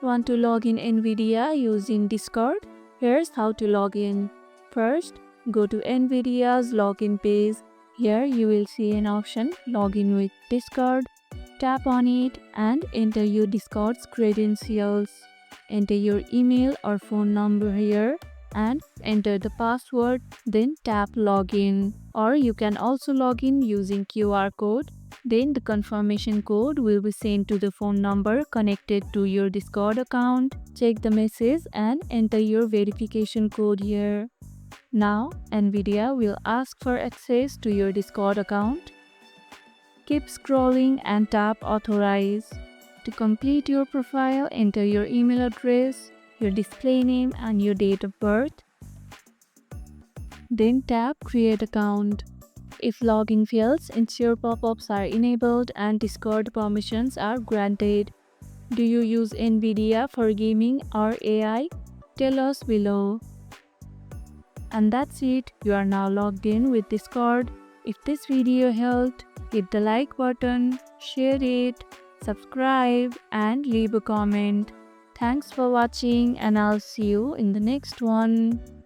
Want to log in Nvidia using Discord? Here's how to log in. First, go to Nvidia's login page. Here you will see an option Login with Discord. Tap on it and enter your Discord's credentials. Enter your email or phone number here and enter the password, then tap login. Or you can also log in using QR code. Then the confirmation code will be sent to the phone number connected to your Discord account. Check the message and enter your verification code here. Now, Nvidia will ask for access to your Discord account. Keep scrolling and tap authorize. To complete your profile, enter your email address, your display name and your date of birth. Then tap create account. If login fails, ensure pop-ups are enabled and Discord permissions are granted. Do you use Nvidia for gaming or AI? Tell us below. And that's it, you are now logged in with Discord. If this video helped, hit the like button, share it, subscribe and leave a comment. Thanks for watching and I'll see you in the next one.